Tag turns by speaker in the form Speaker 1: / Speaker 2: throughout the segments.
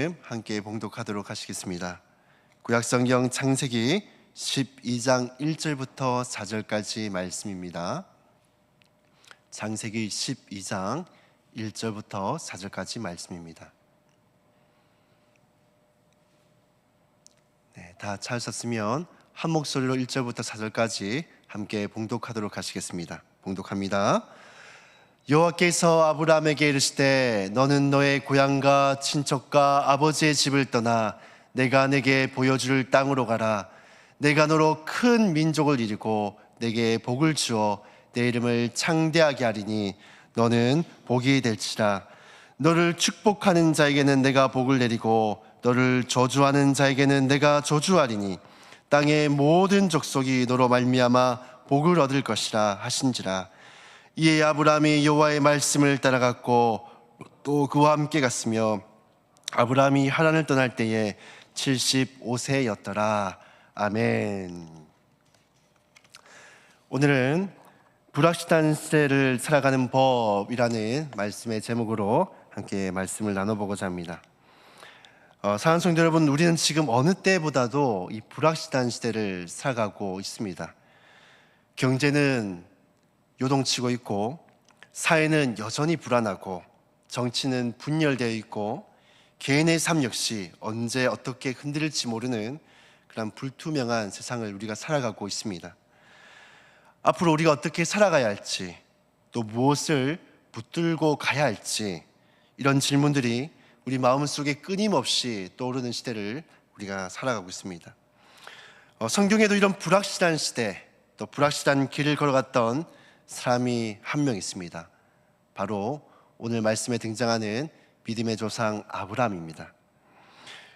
Speaker 1: 말씀 함께 봉독하도록 하시겠습니다. 구약성경 창세기 12장 1절부터 4절까지 말씀입니다. 창세기 12장 1절부터 4절까지 말씀입니다. 다 찾으셨으면 한 목소리로 1절부터 4절까지 함께 봉독하도록 하시겠습니다. 봉독합니다. 여호와께서 아브라함에게 이르시되 너는 너의 고향과 친척과 아버지의 집을 떠나 내가 내게 보여줄 땅으로 가라. 내가 너로 큰 민족을 이루고 내게 복을 주어 내 이름을 창대하게 하리니 너는 복이 될지라. 너를 축복하는 자에게는 내가 복을 내리고 너를 저주하는 자에게는 내가 저주하리니 땅의 모든 족속이 너로 말미암아 복을 얻을 것이라 하신지라. 이에 아브라함이 여호와의 말씀을 따라갔고 또 그와 함께 갔으며 아브라함이 하란을 떠날 때에 75세였더라. 아멘. 오늘은 불확실한 시대를 살아가는 법이라는 말씀의 제목으로 함께 말씀을 나눠보고자 합니다. 사랑하는 성도 여러분, 우리는 지금 어느 때보다도 이 불확실한 시대를 살아가고 있습니다. 경제는 요동치고 있고, 사회는 여전히 불안하고, 정치는 분열되어 있고, 개인의 삶 역시 언제 어떻게 흔들릴지 모르는 그런 불투명한 세상을 우리가 살아가고 있습니다. 앞으로 우리가 어떻게 살아가야 할지, 또 무엇을 붙들고 가야 할지, 이런 질문들이 우리 마음속에 끊임없이 떠오르는 시대를 우리가 살아가고 있습니다. 성경에도 이런 불확실한 시대, 또 불확실한 길을 걸어갔던 사람이 한 명 있습니다. 바로 오늘 말씀에 등장하는 믿음의 조상 아브라함입니다.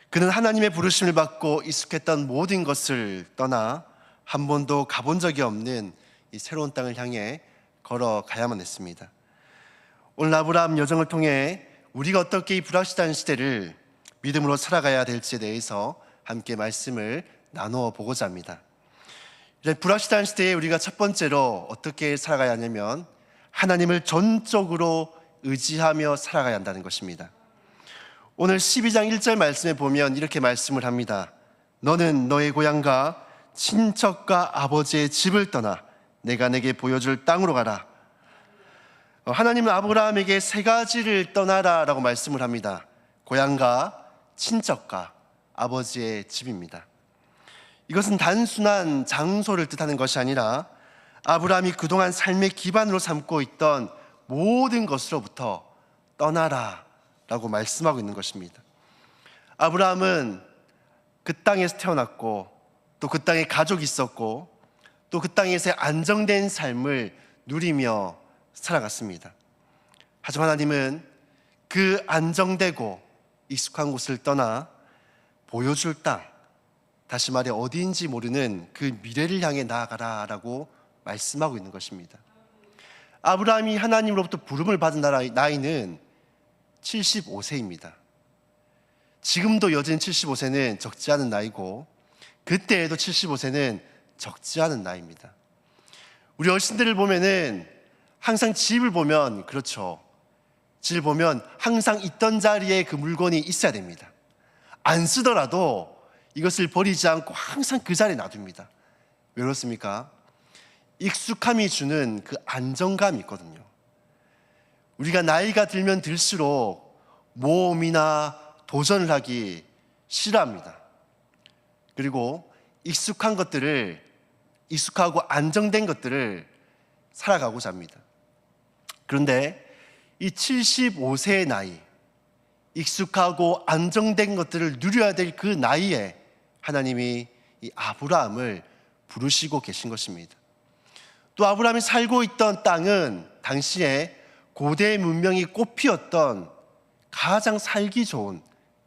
Speaker 1: 그는 하나님의 부르심을 받고 익숙했던 모든 것을 떠나 한 번도 가본 적이 없는 이 새로운 땅을 향해 걸어가야만 했습니다. 오늘 아브라함 여정을 통해 우리가 어떻게 이 불확실한 시대를 믿음으로 살아가야 될지에 대해서 함께 말씀을 나누어 보고자 합니다. 불확실한 시대에 우리가 첫 번째로 어떻게 살아가야 하냐면 하나님을 전적으로 의지하며 살아가야 한다는 것입니다. 오늘 12장 1절 말씀에 보면 이렇게 말씀을 합니다. 너는 너의 고향과 친척과 아버지의 집을 떠나 내가 내게 보여줄 땅으로 가라. 하나님은 아브라함에게 세 가지를 떠나라 라고 말씀을 합니다. 고향과 친척과 아버지의 집입니다. 이것은 단순한 장소를 뜻하는 것이 아니라 아브라함이 그동안 삶의 기반으로 삼고 있던 모든 것으로부터 떠나라 라고 말씀하고 있는 것입니다. 아브라함은 그 땅에서 태어났고 또 그 땅에 가족이 있었고 또 그 땅에서 안정된 삶을 누리며 살아갔습니다. 하지만 하나님은 그 안정되고 익숙한 곳을 떠나 보여줄 땅, 다시 말해 어디인지 모르는 그 미래를 향해 나아가라 라고 말씀하고 있는 것입니다. 아브라함이 하나님으로부터 부름을 받은 나이는 75세입니다. 지금도 여전히 75세는 적지 않은 나이고 그때에도 75세는 적지 않은 나이입니다. 우리 어르신들을 보면은 항상 집을 보면 그렇죠. 집을 보면 항상 있던 자리에 그 물건이 있어야 됩니다. 안 쓰더라도 이것을 버리지 않고 항상 그 자리에 놔둡니다. 왜 그렇습니까? 익숙함이 주는 그 안정감이 있거든요. 우리가 나이가 들면 들수록 모험이나 도전을 하기 싫어합니다. 그리고 익숙한 것들을, 익숙하고 안정된 것들을 살아가고자 합니다. 그런데 이 75세의 나이, 익숙하고 안정된 것들을 누려야 될 그 나이에 하나님이 이 아브라함을 부르시고 계신 것입니다. 또 아브라함이 살고 있던 땅은 당시에 고대 문명이 꽃피었던 가장 살기 좋은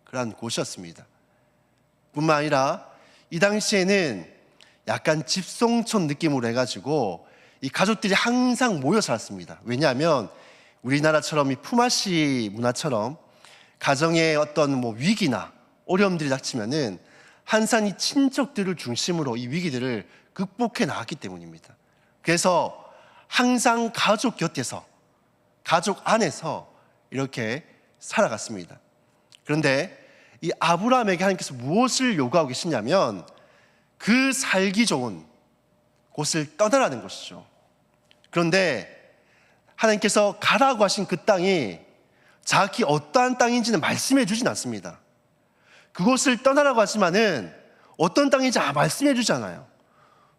Speaker 1: 그런 곳이었습니다. 뿐만 아니라 이 당시에는 약간 집송촌 느낌으로 해가지고 이 가족들이 항상 모여 살았습니다. 왜냐하면 우리나라처럼 이 품앗이 문화처럼 가정의 어떤 위기나 어려움들이 닥치면은 항상 이 친척들을 중심으로 이 위기들을 극복해 나갔기 때문입니다. 그래서 항상 가족 곁에서, 가족 안에서 이렇게 살아갔습니다. 그런데 이 아브라함에게 하나님께서 무엇을 요구하고 계시냐면 그 살기 좋은 곳을 떠나라는 것이죠. 그런데 하나님께서 가라고 하신 그 땅이 정확히 어떠한 땅인지는 말씀해 주진 않습니다. 그곳을 떠나라고 하지만은 어떤 땅인지 말씀해 주지 않아요.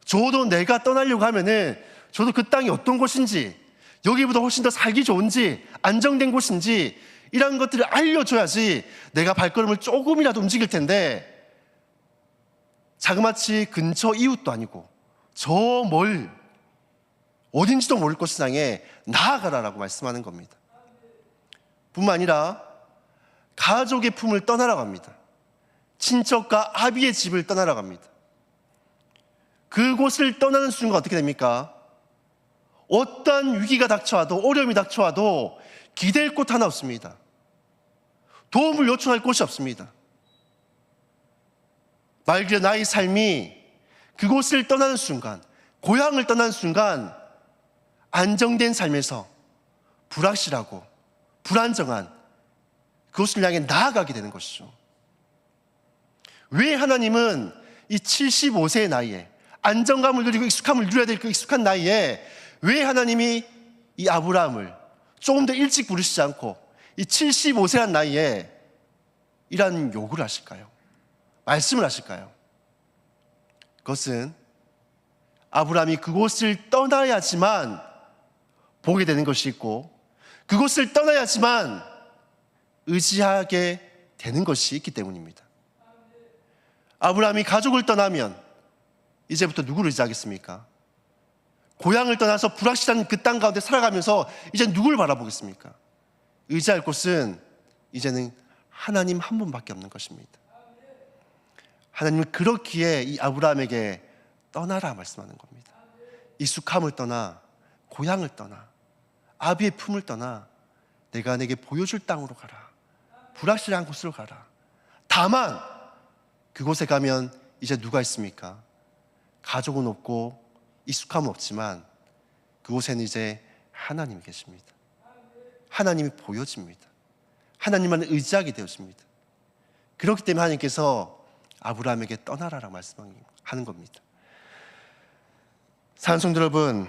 Speaker 1: 저도 내가 떠나려고 하면은 저도 그 땅이 어떤 곳인지, 여기보다 훨씬 더 살기 좋은지, 안정된 곳인지 이런 것들을 알려줘야지 내가 발걸음을 조금이라도 움직일 텐데, 자그마치 근처 이웃도 아니고 저 어딘지도 모를 곳을 향해 나아가라라고 말씀하는 겁니다. 뿐만 아니라 가족의 품을 떠나라고 합니다. 친척과 아비의 집을 떠나라고 합니다. 그곳을 떠나는 순간 어떻게 됩니까? 어떠한 위기가 닥쳐와도, 어려움이 닥쳐와도 기댈 곳 하나 없습니다. 도움을 요청할 곳이 없습니다. 말 그대로 나의 삶이 그곳을 떠나는 순간, 고향을 떠나는 순간 안정된 삶에서 불확실하고 불안정한 그곳을 향해 나아가게 되는 것이죠. 왜 하나님은 이 75세의 나이에 안정감을 누리고 익숙함을 누려야 될 그 익숙한 나이에 왜 하나님이 이 아브라함을 조금 더 일찍 부르시지 않고 이 75세란 나이에 이러한 요구를 하실까요? 말씀을 하실까요? 그것은 아브라함이 그곳을 떠나야지만 보게 되는 것이 있고, 그곳을 떠나야지만 의지하게 되는 것이 있기 때문입니다. 아브라함이 가족을 떠나면 이제부터 누구를 의지하겠습니까? 고향을 떠나서 불확실한 그 땅 가운데 살아가면서 이제 누구를 바라보겠습니까? 의지할 곳은 이제는 하나님 한 분밖에 없는 것입니다. 하나님은 그렇기에 이 아브라함에게 떠나라 말씀하는 겁니다. 익숙함을 떠나, 고향을 떠나, 아비의 품을 떠나 내가 내게 보여줄 땅으로 가라. 불확실한 곳으로 가라. 다만 그곳에 가면 이제 누가 있습니까? 가족은 없고 익숙함은 없지만 그곳에는 이제 하나님이 계십니다. 하나님이 보여집니다. 하나님만 의지하게 되어집니다. 그렇기 때문에 하나님께서 아브라함에게 떠나라라고 말씀하는 겁니다. 사랑하는 성도 여러분,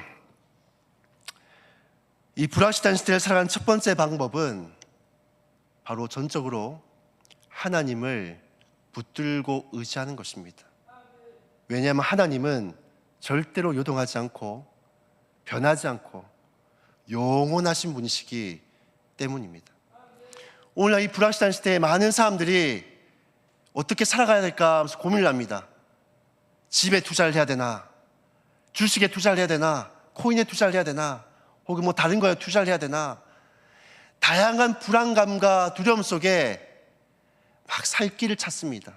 Speaker 1: 이 불확실한 시대를 살아가는 첫 번째 방법은 바로 전적으로 하나님을 붙들고 의지하는 것입니다. 왜냐하면 하나님은 절대로 요동하지 않고 변하지 않고 영원하신 분이시기 때문입니다. 오늘날 이 불확실한 시대에 많은 사람들이 어떻게 살아가야 될까 하면서 고민을 합니다. 집에 투자를 해야 되나, 주식에 투자를 해야 되나, 코인에 투자를 해야 되나, 혹은 뭐 다른 거에 투자를 해야 되나, 다양한 불안감과 두려움 속에 막 살 길을 찾습니다.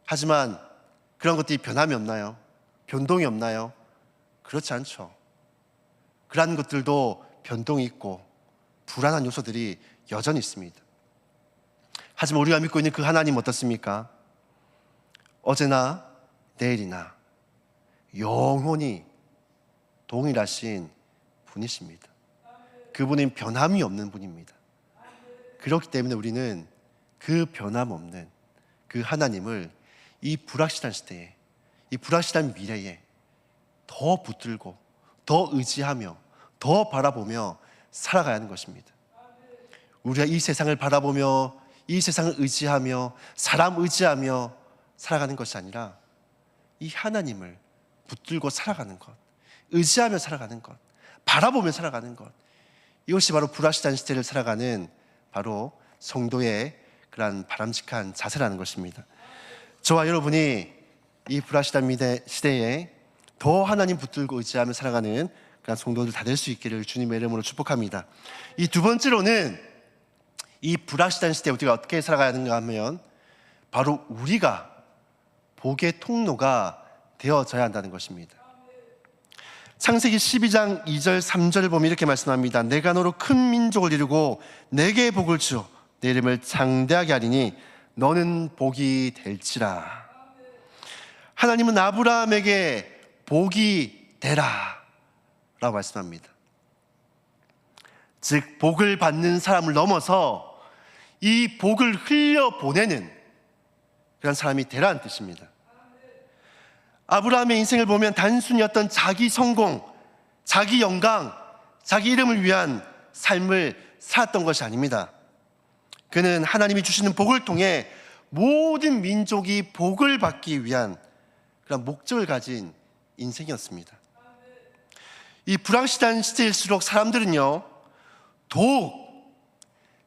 Speaker 1: 하지만 그런 것들이 변함이 없나요? 변동이 없나요? 그렇지 않죠. 그러한 것들도 변동이 있고 불안한 요소들이 여전히 있습니다. 하지만 우리가 믿고 있는 그 하나님 어떻습니까? 어제나 내일이나 영원히 동일하신 분이십니다. 그분은 변함이 없는 분입니다. 그렇기 때문에 우리는 그 변함없는 그 하나님을 이 불확실한 시대에, 이 불확실한 미래에 더 붙들고 더 의지하며 더 바라보며 살아가야 하는 것입니다. 우리가 이 세상을 바라보며 이 세상을 의지하며 사람 의지하며 살아가는 것이 아니라 이 하나님을 붙들고 살아가는 것, 의지하며 살아가는 것, 바라보며 살아가는 것, 이것이 바로 불확실한 시대를 살아가는 바로 성도의 그러한 바람직한 자세라는 것입니다. 저와 여러분이 이 불확실한 시대에 더 하나님 붙들고 의지하며 살아가는 그런 성도들 다 될 수 있기를 주님의 이름으로 축복합니다. 이 두 번째로는 이 불확실한 시대에 우리가 어떻게 살아가야 하는가 하면 바로 우리가 복의 통로가 되어져야 한다는 것입니다. 창세기 12장 2절 3절을 보면 이렇게 말씀합니다. 내가 너로 큰 민족을 이루고 내게 복을 주어 내 이름을 창대하게 하리니 너는 복이 될지라. 하나님은 아브라함에게 복이 되라 라고 말씀합니다. 즉 복을 받는 사람을 넘어서 이 복을 흘려보내는 그런 사람이 되라는 뜻입니다. 아브라함의 인생을 보면 단순히 어떤 자기 성공, 자기 영광, 자기 이름을 위한 삶을 살았던 것이 아닙니다. 그는 하나님이 주시는 복을 통해 모든 민족이 복을 받기 위한 그런 목적을 가진 인생이었습니다. 이 불확실한 시대일수록 사람들은요, 더욱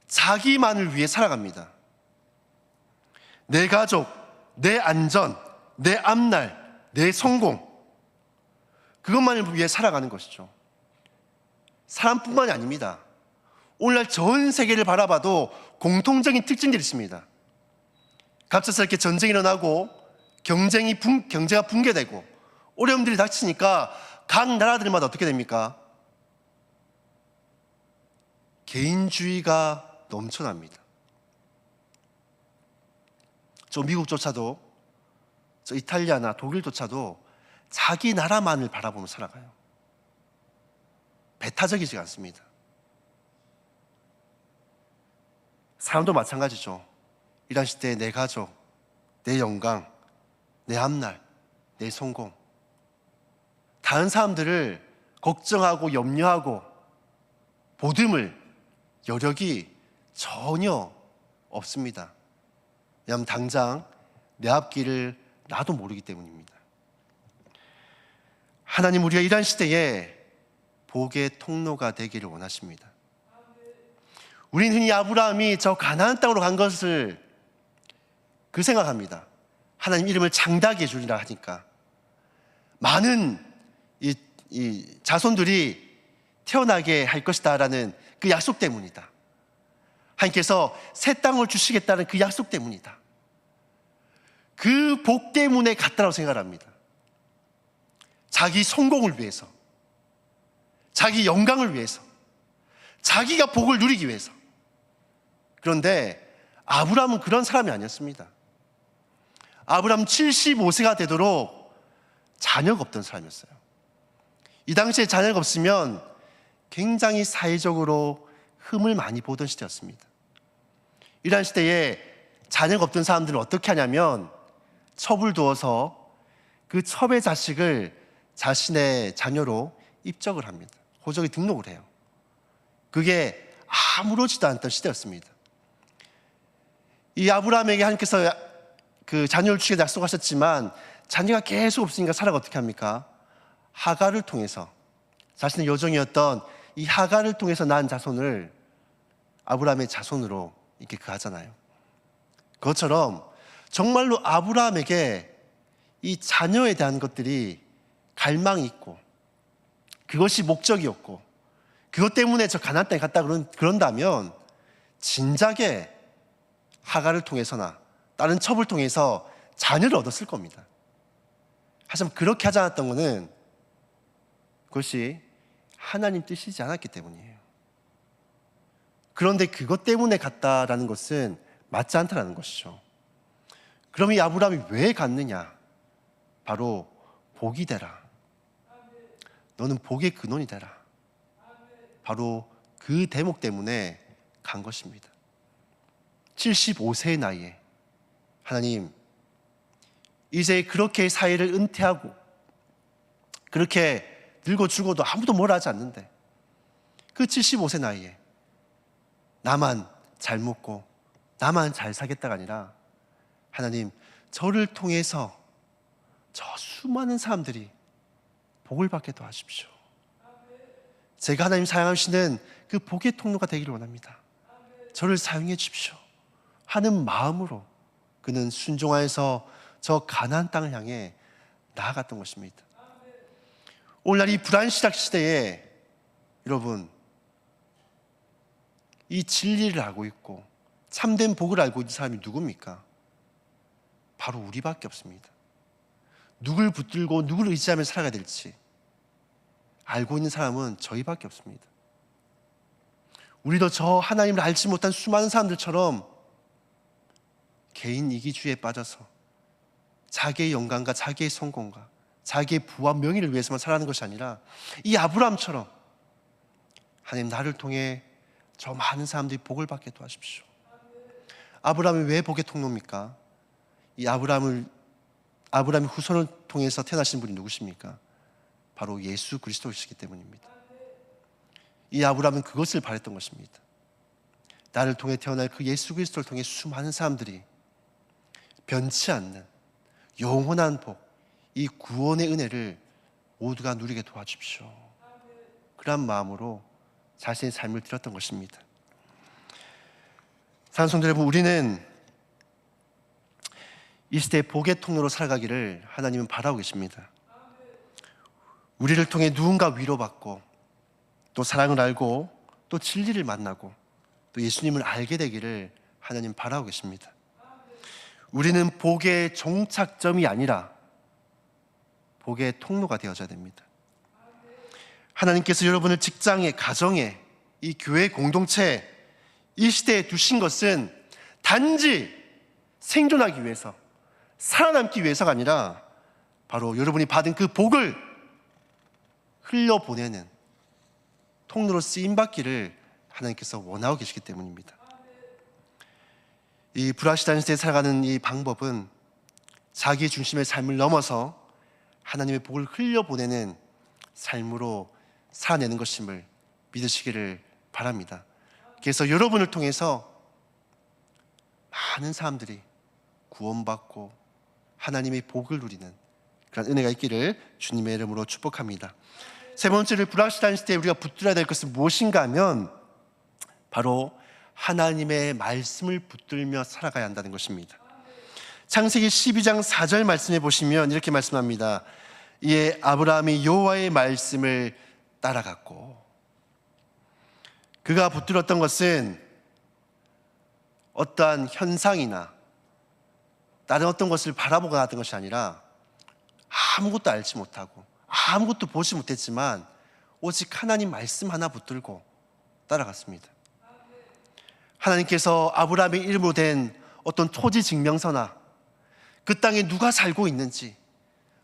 Speaker 1: 자기만을 위해 살아갑니다. 내 가족, 내 안전, 내 앞날, 내 성공, 그것만을 위해 살아가는 것이죠. 사람뿐만이 아닙니다. 오늘날 전 세계를 바라봐도 공통적인 특징들이 있습니다. 갑작스럽게 전쟁이 일어나고 경제가 붕괴되고 어려움들이 닥치니까 각 나라들마다 어떻게 됩니까? 개인주의가 넘쳐납니다. 저 미국조차도, 저 이탈리아나 독일조차도 자기 나라만을 바라보며 살아가요. 배타적이지 않습니다. 사람도 마찬가지죠. 이런 시대에 내 가족, 내 영광, 내 앞날, 내 성공, 다른 사람들을 걱정하고 염려하고 보듬을 여력이 전혀 없습니다. 왜냐하면 당장 내 앞길을 나도 모르기 때문입니다. 하나님, 우리가 이런 시대에 복의 통로가 되기를 원하십니다. 우리는 흔히 아브라함이 저 가나안 땅으로 간 것을 그 생각합니다. 하나님 이름을 장대하게 해주리라 하니까 많은 이 자손들이 태어나게 할 것이다 라는 그 약속 때문이다. 하나님께서 새 땅을 주시겠다는 그 약속 때문이다. 그 복 때문에 갔다라고 생각합니다. 자기 성공을 위해서, 자기 영광을 위해서, 자기가 복을 누리기 위해서. 그런데 아브라함은 그런 사람이 아니었습니다. 아브라함 75세가 되도록 자녀가 없던 사람이었어요. 이 당시에 자녀가 없으면 굉장히 사회적으로 흠을 많이 보던 시대였습니다. 이러한 시대에 자녀가 없던 사람들은 어떻게 하냐면 첩을 두어서 그 첩의 자식을 자신의 자녀로 입적을 합니다. 호적에 등록을 해요. 그게 아무렇지도 않던 시대였습니다. 이 아브라함에게 하나님께서 그 자녀를 주시게 약속하셨지만 자녀가 계속 없으니까 사라가 어떻게 합니까? 하갈을 통해서, 자신의 여종이었던 이 하갈을 통해서 낳은 자손을 아브라함의 자손으로 이렇게 하잖아요. 그것처럼 정말로 아브라함에게 이 자녀에 대한 것들이 갈망이 있고 그것이 목적이었고 그것 때문에 저 가나안 땅에 갔다 그런다면 진작에 하갈을 통해서나 다른 첩을 통해서 자녀를 얻었을 겁니다. 하지만 그렇게 하지 않았던 것은 그것이 하나님 뜻이지 않았기 때문이에요. 그런데 그것 때문에 갔다라는 것은 맞지 않다라는 것이죠. 그럼 이 아브라함이 왜 갔느냐? 바로 복이 되라. 너는 복의 근원이 되라. 바로 그 대목 때문에 간 것입니다. 75세의 나이에 하나님, 이제 그렇게 사회를 은퇴하고 그렇게 늙어 죽어도 아무도 뭐라 하지 않는데 그 75세 나이에 나만 잘 먹고 나만 잘 사겠다가 아니라 하나님, 저를 통해서 저 수많은 사람들이 복을 받게 도와주십시오. 제가 하나님 사용하시는 그 복의 통로가 되기를 원합니다. 저를 사용해 주십시오 하는 마음으로 그는 순종하여서 저 가나안 땅을 향해 나아갔던 것입니다. 오늘날 이 불안시작 시대에 여러분, 이 진리를 알고 있고 참된 복을 알고 있는 사람이 누굽니까? 바로 우리밖에 없습니다. 누굴 붙들고 누구를 의지하며 살아가야 될지 알고 있는 사람은 저희밖에 없습니다. 우리도 저 하나님을 알지 못한 수많은 사람들처럼 개인 이기주의에 빠져서 자기의 영광과 자기의 성공과 자기의 부와 명예를 위해서만 살아가는 것이 아니라 이 아브라함처럼 하나님, 나를 통해 저 많은 사람들이 복을 받게 도와주십시오. 아브라함이 왜 복의 통로입니까? 이 아브라함의 후손을 통해서 태어나신 분이 누구십니까? 바로 예수 그리스도이시기 때문입니다. 이 아브라함은 그것을 바랬던 것입니다. 나를 통해 태어날 그 예수 그리스도를 통해 수많은 사람들이 변치 않는 영원한 복, 이 구원의 은혜를 모두가 누리게 도와주십시오. 그런 마음으로 자신의 삶을 드렸던 것입니다. 사랑하는 성도 여러분, 우리는 이 시대의 복의 통로로 살아가기를 하나님은 바라고 계십니다. 우리를 통해 누군가 위로받고 또 사랑을 알고 또 진리를 만나고 또 예수님을 알게 되기를 하나님 바라고 계십니다. 우리는 복의 종착점이 아니라 복의 통로가 되어져야 됩니다. 하나님께서 여러분을 직장에, 가정에, 이 교회 공동체에, 이 시대에 두신 것은 단지 생존하기 위해서, 살아남기 위해서가 아니라 바로 여러분이 받은 그 복을 흘려보내는 통로로 쓰임받기를 하나님께서 원하고 계시기 때문입니다. 이 불확실한 시대에 살아가는 이 방법은 자기 중심의 삶을 넘어서 하나님의 복을 흘려보내는 삶으로 살아내는 것임을 믿으시기를 바랍니다. 그래서 여러분을 통해서 많은 사람들이 구원받고 하나님의 복을 누리는 그런 은혜가 있기를 주님의 이름으로 축복합니다. 세 번째로 불확실한 시대에 우리가 붙들어야 될 것은 무엇인가 하면 바로 하나님의 말씀을 붙들며 살아가야 한다는 것입니다. 창세기 12장 4절 말씀해 보시면 이렇게 말씀합니다. 이에 아브라함이 여호와의 말씀을 따라갔고, 그가 붙들었던 것은 어떠한 현상이나 다른 어떤 것을 바라보거나 하던 것이 아니라 아무것도 알지 못하고 아무것도 보지 못했지만 오직 하나님 말씀 하나 붙들고 따라갔습니다. 하나님께서 아브라함의 이름으로 된 어떤 토지 증명서나 그 땅에 누가 살고 있는지,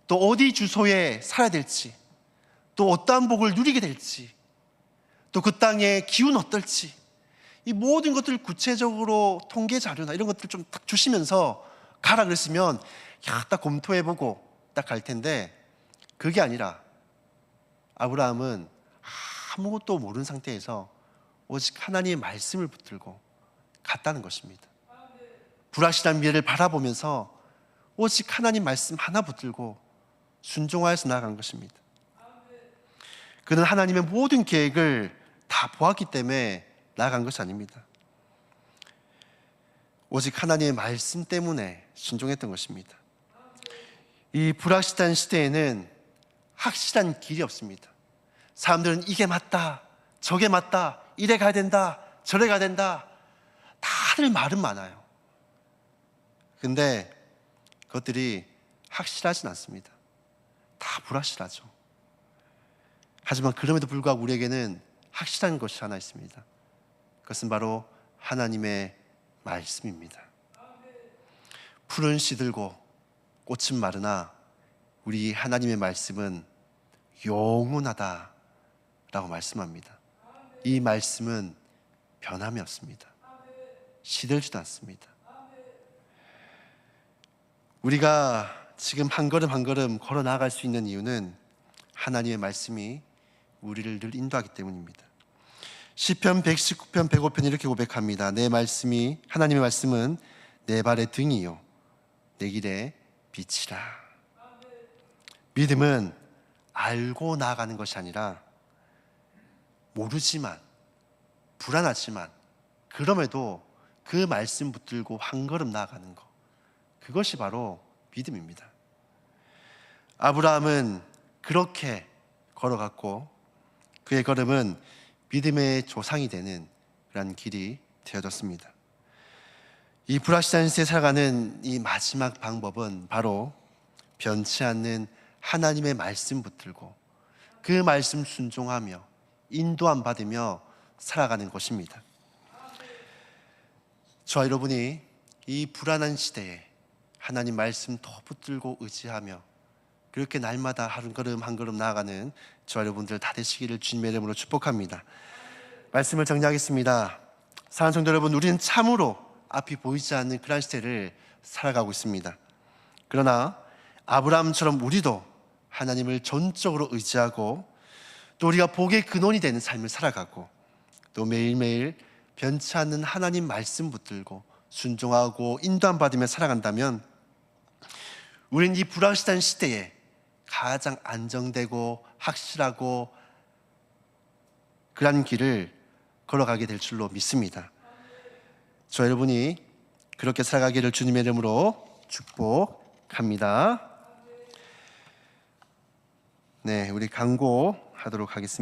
Speaker 1: 또 어디 주소에 살아야 될지, 또 어떠한 복을 누리게 될지, 또 그 땅의 기후는 어떨지, 이 모든 것들을 구체적으로 통계 자료나 이런 것들을 좀 딱 주시면서 가라 그랬으면 딱 검토해보고 딱 갈 텐데, 그게 아니라 아브라함은 아무것도 모르는 상태에서 오직 하나님의 말씀을 붙들고 갔다는 것입니다. 불확실한 미래를 바라보면서 오직 하나님 말씀 하나 붙들고 순종하여서 나아간 것입니다. 그는 하나님의 모든 계획을 다 보았기 때문에 나아간 것이 아닙니다. 오직 하나님의 말씀 때문에 순종했던 것입니다. 이 불확실한 시대에는 확실한 길이 없습니다. 사람들은 이게 맞다, 저게 맞다, 이래 가야 된다, 저래 가야 된다, 다들 말은 많아요. 근데 그것들이 확실하진 않습니다. 다 불확실하죠. 하지만 그럼에도 불구하고 우리에게는 확실한 것이 하나 있습니다. 그것은 바로 하나님의 말씀입니다. 풀은 시들고 꽃은 마르나 우리 하나님의 말씀은 영원하다라고 말씀합니다. 이 말씀은 변함이 없습니다. 시들지도 않습니다. 우리가 지금 한 걸음 한 걸음 걸어 나아갈 수 있는 이유는 하나님의 말씀이 우리를 늘 인도하기 때문입니다. 시편 119편 105편 이렇게 고백합니다. 내 말씀이, 하나님의 말씀은 내 발의 등이요 내 길의 빛이라. 믿음은 알고 나아가는 것이 아니라 모르지만, 불안하지만 그럼에도 그 말씀 붙들고 한 걸음 나아가는 것, 그것이 바로 믿음입니다. 아브라함은 그렇게 걸어갔고 그의 걸음은 믿음의 조상이 되는 그런 길이 되어졌습니다. 이 불확실한 시대에 살아가는 이 마지막 방법은 바로 변치 않는 하나님의 말씀 붙들고 그 말씀 순종하며 인도함 받으며 살아가는 것입니다. 저와 여러분이 이 불안한 시대에 하나님 말씀 더 붙들고 의지하며 그렇게 날마다 한 걸음 한 걸음 나아가는 저와 여러분들 다 되시기를 주님의 이름으로 축복합니다. 말씀을 정리하겠습니다. 사랑하는 성도 여러분, 우리는 참으로 앞이 보이지 않는 그런 시대를 살아가고 있습니다. 그러나 아브라함처럼 우리도 하나님을 전적으로 의지하고 또 우리가 복의 근원이 되는 삶을 살아가고 또 매일매일 변치 않는 하나님 말씀 붙들고 순종하고 인도함 받으며 살아간다면 우리는 이 불확실한 시대에 가장 안정되고 확실하고 그런 길을 걸어가게 될 줄로 믿습니다. 저 여러분이 그렇게 살아가기를 주님의 이름으로 축복합니다. 네, 우리 강구하도록 하겠습니다.